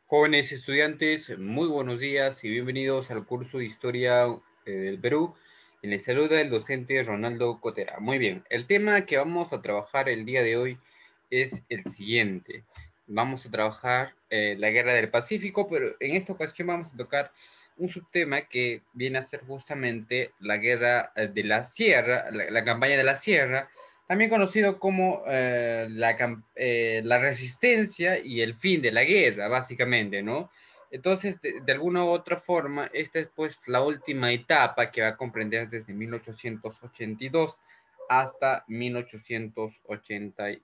Jóvenes estudiantes, muy buenos días y bienvenidos al curso de Historia del Perú. Y les saluda el docente Ronaldo Cotera. Muy bien, el tema que vamos a trabajar el día de hoy es el siguiente. Vamos a trabajar la Guerra del Pacífico, pero en esta ocasión vamos a tocar un subtema que viene a ser justamente la Guerra de la Sierra, la campaña de la Sierra, también conocido como la resistencia y el fin de la guerra, básicamente, ¿no? Entonces, de alguna u otra forma, esta es pues la última etapa que va a comprender desde 1882 hasta 1883.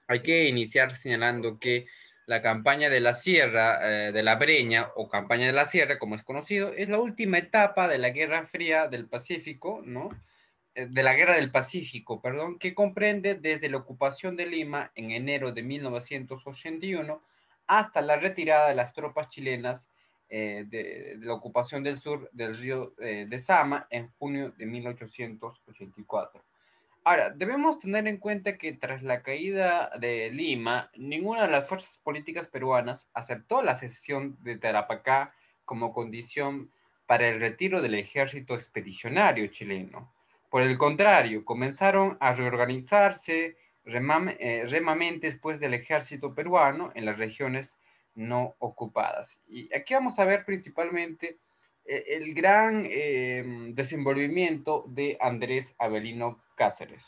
Hay que iniciar señalando que la campaña de la Sierra, de la Breña, o campaña de la Sierra, como es conocido, es la última etapa de la Guerra Fría del Pacífico, ¿no? De la Guerra del Pacífico, perdón, que comprende desde la ocupación de Lima en enero de 1981 hasta la retirada de las tropas chilenas de la ocupación del sur del río de Sama en junio de 1884. Ahora, debemos tener en cuenta que tras la caída de Lima, ninguna de las fuerzas políticas peruanas aceptó la secesión de Tarapacá como condición para el retiro del ejército expedicionario chileno. Por el contrario, comenzaron a reorganizarse remamente después del ejército peruano en las regiones no ocupadas. Y aquí vamos a ver principalmente el gran desenvolvimiento de Andrés Avelino Cáceres.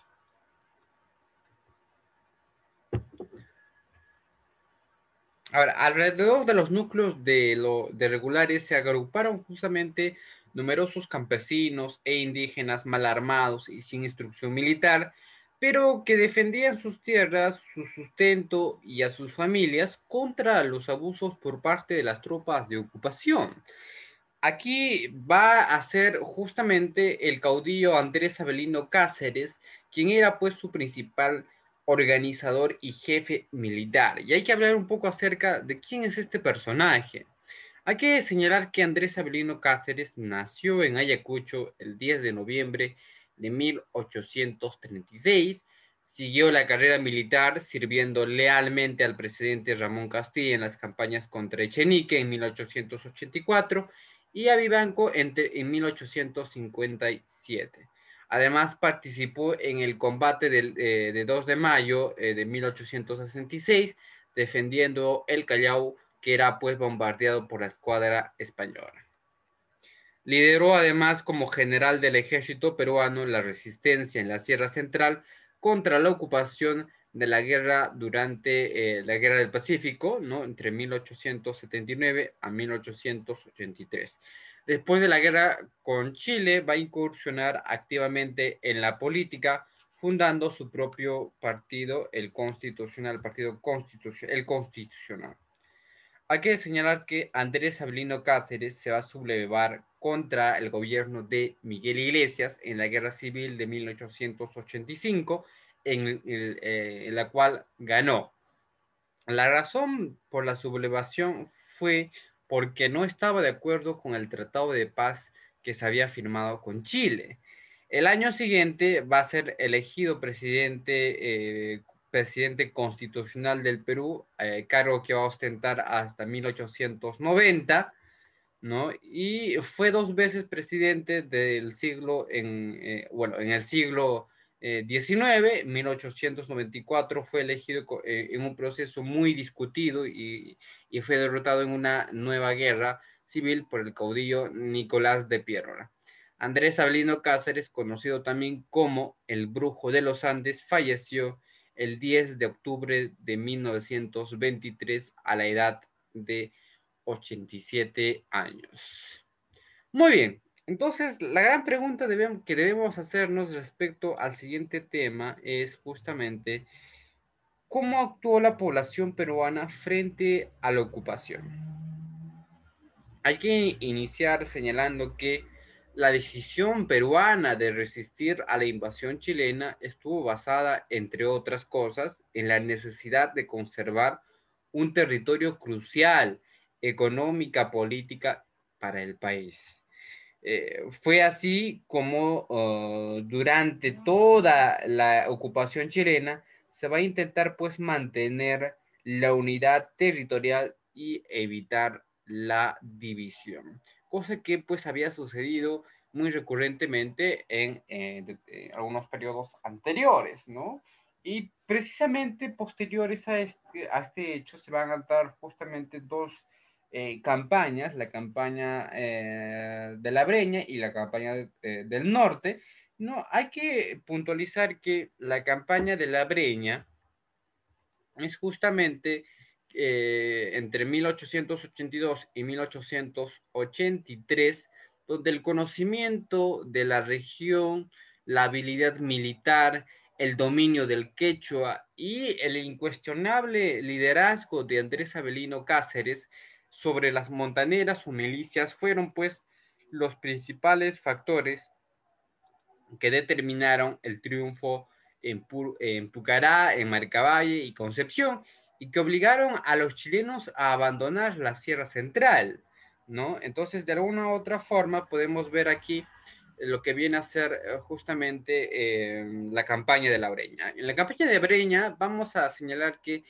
Ahora, alrededor de los núcleos de regulares se agruparon justamente numerosos campesinos e indígenas mal armados y sin instrucción militar, pero que defendían sus tierras, su sustento y a sus familias contra los abusos por parte de las tropas de ocupación. Aquí va a ser justamente el caudillo Andrés Avelino Cáceres, quien era pues su principal organizador y jefe militar. Y hay que hablar un poco acerca de quién es este personaje. Hay que señalar que Andrés Avelino Cáceres nació en Ayacucho el 10 de noviembre de 1836. Siguió la carrera militar sirviendo lealmente al presidente Ramón Castilla en las campañas contra Echenique en 1884 y a Vivanco en 1857. Además participó en el combate de 2 de mayo de 1866, defendiendo el Callao, que era pues bombardeado por la escuadra española. Lideró además como general del ejército peruano la resistencia en la Sierra Central contra la ocupación de la guerra durante la Guerra del Pacífico, ¿no? Entre 1879 a 1883. Después de la guerra con Chile, va a incursionar activamente en la política, fundando su propio partido, el Constitucional, el Constitucional. Hay que señalar que Andrés Avelino Cáceres se va a sublevar contra el gobierno de Miguel Iglesias en la Guerra Civil de 1885, en la cual ganó. La razón por la sublevación fue porque no estaba de acuerdo con el tratado de paz que se había firmado con Chile. El año siguiente va a ser elegido presidente constitucional del Perú, cargo que va a ostentar hasta 1890, ¿no? Y fue 2 veces presidente del siglo, en el siglo XIX, 1894, fue elegido en un proceso muy discutido y fue derrotado en una nueva guerra civil por el caudillo Nicolás de Piérola. Andrés Avelino Cáceres, conocido también como el Brujo de los Andes, falleció el 10 de octubre de 1923 a la edad de 87 años. Muy bien, entonces la gran pregunta que debemos hacernos respecto al siguiente tema es justamente cómo actuó la población peruana frente a la ocupación. Hay que iniciar señalando que la decisión peruana de resistir a la invasión chilena estuvo basada, entre otras cosas, en la necesidad de conservar un territorio crucial, económica, política para el país. Fue así como durante toda la ocupación chilena se va a intentar pues mantener la unidad territorial y evitar la división. Cosa que pues había sucedido muy recurrentemente en algunos periodos anteriores, ¿no? Y precisamente posteriores a este hecho se van a dar justamente dos campañas, la campaña de la Breña y la campaña del norte. No, hay que puntualizar que la campaña de la Breña es justamente entre 1882 y 1883, donde el conocimiento de la región, la habilidad militar, el dominio del quechua y el incuestionable liderazgo de Andrés Avelino Cáceres sobre las montaneras o milicias fueron pues los principales factores que determinaron el triunfo en Pucará, en Marcavalle y Concepción, y que obligaron a los chilenos a abandonar la Sierra Central, ¿no? Entonces, de alguna u otra forma, podemos ver aquí lo que viene a ser justamente la campaña de la Breña. En la campaña de Breña vamos a señalar que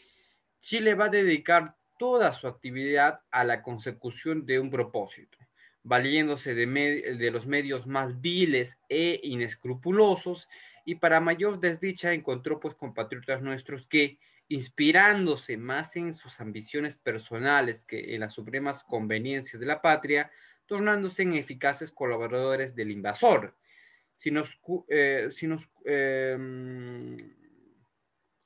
Chile va a dedicar toda su actividad a la consecución de un propósito, valiéndose de los medios más viles e inescrupulosos, y para mayor desdicha encontró pues compatriotas nuestros que, inspirándose más en sus ambiciones personales que en las supremas conveniencias de la patria, tornándose en eficaces colaboradores del invasor. Si nos, si nos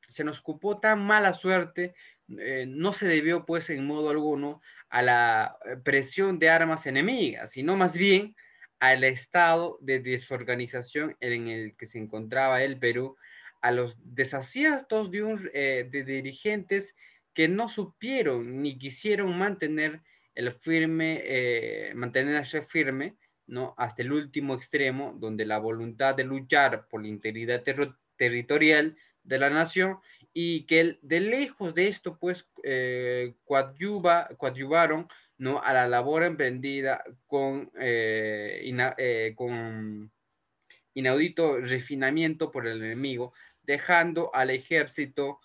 se nos ocupó tan mala suerte, no se debió pues en modo alguno a la presión de armas enemigas, sino más bien al estado de desorganización en el que se encontraba el Perú, a los desaciertos de dirigentes que no supieron ni quisieron mantenerse firme, ¿no? Hasta el último extremo, donde la voluntad de luchar por la integridad territorial de la nación, y que de lejos de esto pues coadyuvaron, ¿no?, a la labor emprendida con inaudito refinamiento por el enemigo, dejando al ejército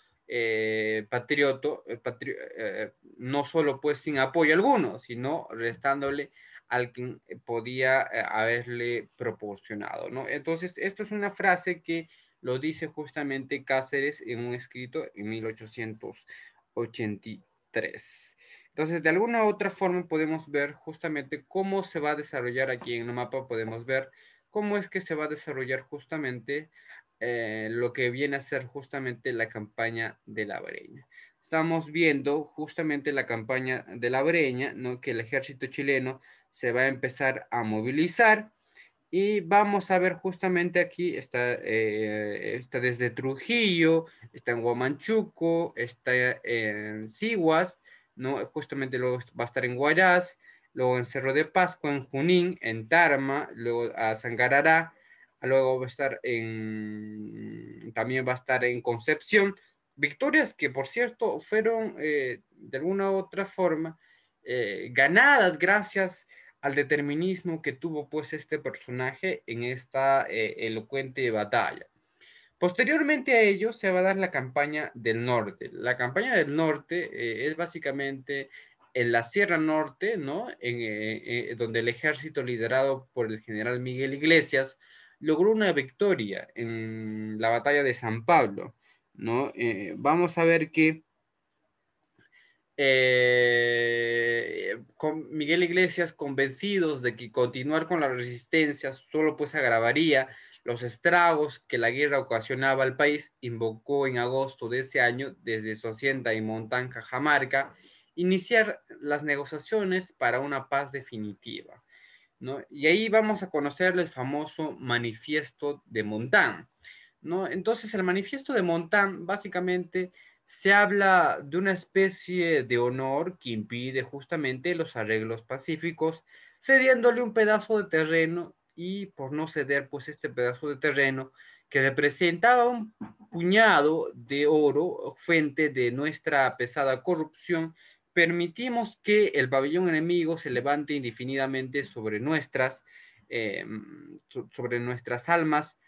no solo pues sin apoyo alguno, sino restándole al que podía haberle proporcionado, ¿no? Entonces, esto es una frase que lo dice justamente Cáceres en un escrito en 1883. Entonces, de alguna u otra forma podemos ver justamente cómo se va a desarrollar aquí en el mapa, podemos ver cómo es que se va a desarrollar justamente lo que viene a ser justamente la campaña de la Breña. Estamos viendo justamente la campaña de la Breña, ¿no?, que el ejército chileno se va a empezar a movilizar, y vamos a ver justamente aquí, está desde Trujillo, está en Huamanchuco, está en Siguas, ¿no? Justamente luego va a estar en Guayas, luego en Cerro de Pascua, en Junín, en Tarma, luego a Sangarará, luego va a estar también va a estar en Concepción. Victorias que, por cierto, fueron de alguna u otra forma ganadas gracias al determinismo que tuvo pues este personaje en esta elocuente batalla. Posteriormente a ello se va a dar la campaña del norte. La campaña del norte es básicamente en la Sierra Norte, ¿no? Donde el ejército liderado por el general Miguel Iglesias logró una victoria en la batalla de San Pablo, ¿no? Vamos a ver que con Miguel Iglesias, convencidos de que continuar con la resistencia solo pues agravaría los estragos que la guerra ocasionaba al país, invocó en agosto de ese año, desde su hacienda en Montán, Cajamarca, iniciar las negociaciones para una paz definitiva, ¿no? Y ahí vamos a conocer el famoso Manifiesto de Montán, ¿no? Entonces, el Manifiesto de Montán básicamente se habla de una especie de honor que impide justamente los arreglos pacíficos, cediéndole un pedazo de terreno, y por no ceder pues este pedazo de terreno que representaba un puñado de oro, fuente de nuestra pesada corrupción, permitimos que el pabellón enemigo se levante indefinidamente eh, sobre nuestras almas,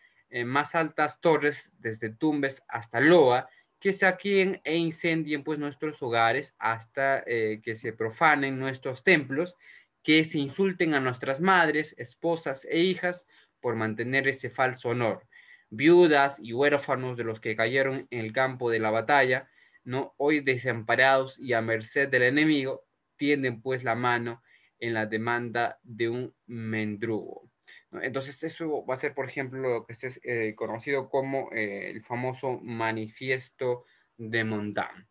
más altas torres, desde Tumbes hasta Loa, que saqueen e incendien pues nuestros hogares hasta que se profanen nuestros templos, que se insulten a nuestras madres, esposas e hijas por mantener ese falso honor. Viudas y huérfanos de los que cayeron en el campo de la batalla, ¿no? Hoy desamparados y a merced del enemigo, tienden pues la mano en la demanda de un mendrugo, ¿no? Entonces eso va a ser, por ejemplo, lo que es conocido como el famoso manifiesto de Mondán.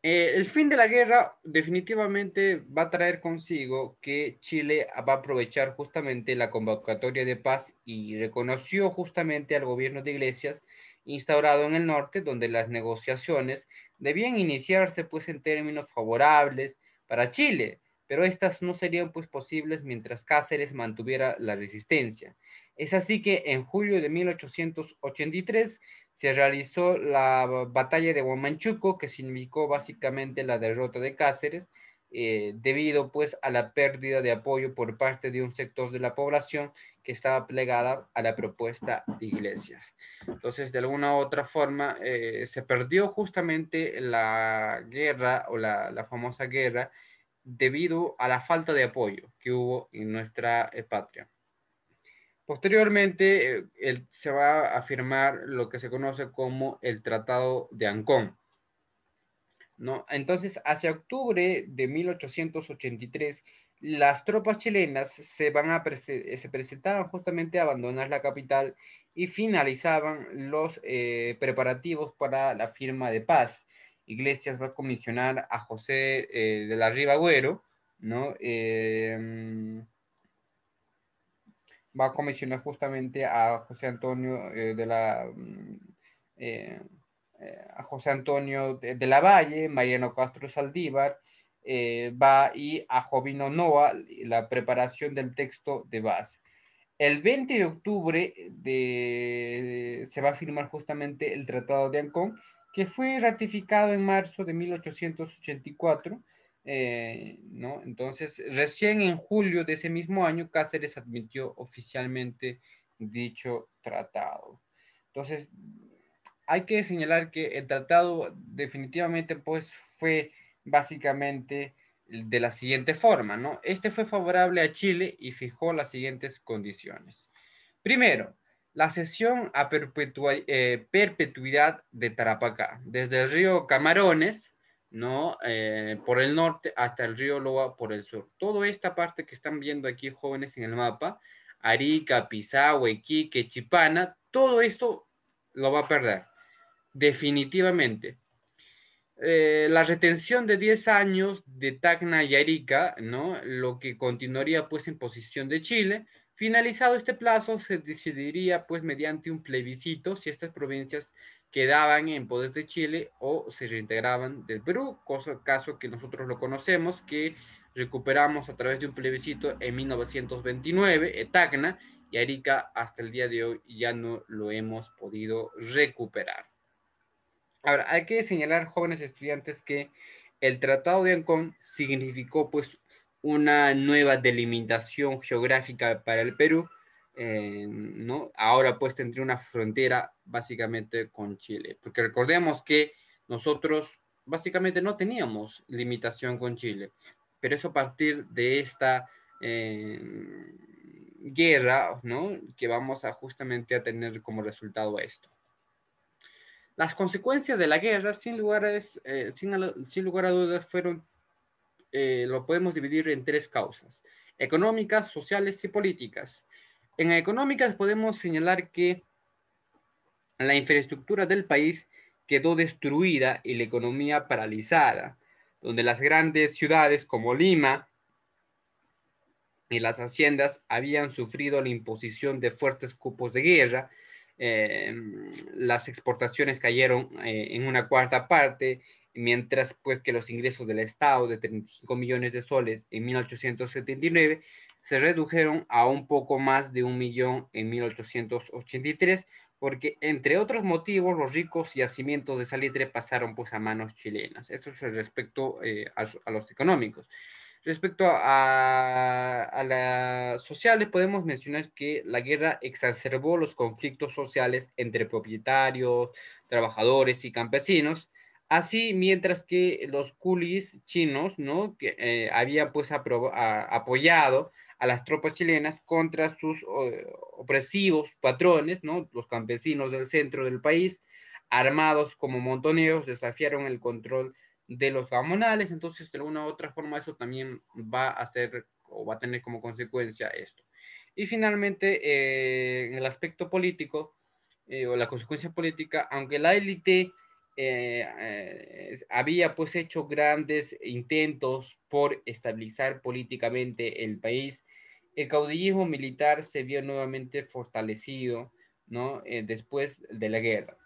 El fin de la guerra definitivamente va a traer consigo que Chile va a aprovechar justamente la convocatoria de paz y reconoció justamente al gobierno de Iglesias instaurado en el norte, donde las negociaciones debían iniciarse pues en términos favorables para Chile, pero estas no serían pues posibles mientras Cáceres mantuviera la resistencia. Es así que en julio de 1883 se realizó la batalla de Huamachuco, que significó básicamente la derrota de Cáceres, debido pues a la pérdida de apoyo por parte de un sector de la población que estaba plegada a la propuesta de Iglesias. Entonces, de alguna u otra forma, se perdió justamente la guerra o la famosa guerra debido a la falta de apoyo que hubo en nuestra patria. Posteriormente, se va a firmar lo que se conoce como el Tratado de Ancón, ¿no? Entonces, hacia octubre de 1883, las tropas chilenas se presentaban justamente a abandonar la capital y finalizaban los preparativos para la firma de paz. Iglesias va a comisionar a José de la Riva Agüero, ¿no? Va a comisionar justamente a José Antonio eh, a José Antonio de la Valle, Mariano Castro Saldívar, va y a Jovino Noa la preparación del texto de base. El 20 de octubre se va a firmar justamente el Tratado de Ancón, que fue ratificado en marzo de 1884, ¿no? Entonces, recién en julio de ese mismo año, Cáceres admitió oficialmente dicho tratado. Entonces, hay que señalar que el tratado definitivamente pues fue básicamente de la siguiente forma, ¿no? Este fue favorable a Chile y fijó las siguientes condiciones. Primero, la cesión a perpetuidad de Tarapacá, desde el río Camarones, ¿no? Por el norte hasta el río Loa por el sur. Toda esta parte que están viendo aquí jóvenes en el mapa, Arica, Pisagua, Iquique, Chipana, todo esto lo va a perder, definitivamente. La retención de 10 años de Tacna y Arica, ¿no? Lo que continuaría pues en posición de Chile. Finalizado este plazo, se decidiría pues mediante un plebiscito si estas provincias quedaban en poder de Chile o se reintegraban del Perú, caso que nosotros lo conocemos, que recuperamos a través de un plebiscito en 1929, Tacna, y Arica hasta el día de hoy ya no lo hemos podido recuperar. Ahora, hay que señalar, jóvenes estudiantes, que el Tratado de Ancón significó pues una nueva delimitación geográfica para el Perú, ¿no? Ahora pues tendría una frontera básicamente con Chile, porque recordemos que nosotros básicamente no teníamos limitación con Chile, pero eso a partir de esta eh, guerra, ¿no? Que vamos a justamente a tener como resultado esto. Las consecuencias de la guerra, sin lugar a dudas, lo podemos dividir en tres causas: económicas, sociales y políticas. En económicas podemos señalar que la infraestructura del país quedó destruida y la economía paralizada, donde las grandes ciudades como Lima y las haciendas habían sufrido la imposición de fuertes cupos de guerra. eh, las exportaciones cayeron en una cuarta parte, mientras pues que los ingresos del Estado de 35 millones de soles en 1879 se redujeron a un poco más de 1 millón en 1883, porque entre otros motivos los ricos yacimientos de salitre pasaron pues a manos chilenas. Eso es respecto a los económicos. Respecto a las sociales, podemos mencionar que la guerra exacerbó los conflictos sociales entre propietarios, trabajadores y campesinos. Así, mientras que los coolies chinos, ¿no? Que habían pues apoyado a las tropas chilenas contra sus opresivos patrones, ¿no? Los campesinos del centro del país, armados como montoneros, desafiaron el control de los gamonales. Entonces de alguna u otra forma eso también va a ser o va a tener como consecuencia esto. Y finalmente, en el aspecto político, o la consecuencia política, aunque la élite había pues hecho grandes intentos por estabilizar políticamente el país, el caudillismo militar se vio nuevamente fortalecido, ¿no? Después de la guerra.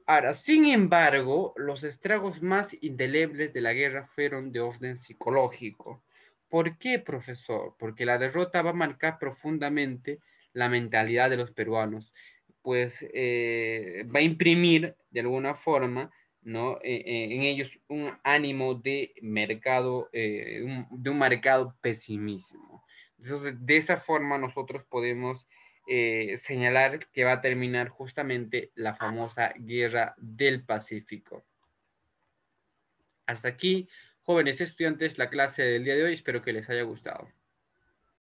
Ahora, sin embargo, los estragos más indelebles de la guerra fueron de orden psicológico. ¿Por qué, profesor? Porque la derrota va a marcar profundamente la mentalidad de los peruanos, pues va a imprimir de alguna forma, ¿no? En ellos un ánimo de mercado, de un marcado pesimismo. Entonces, de esa forma nosotros podemos señalar que va a terminar justamente la famosa Guerra del Pacífico. Hasta aquí, jóvenes estudiantes, la clase del día de hoy. Espero que les haya gustado.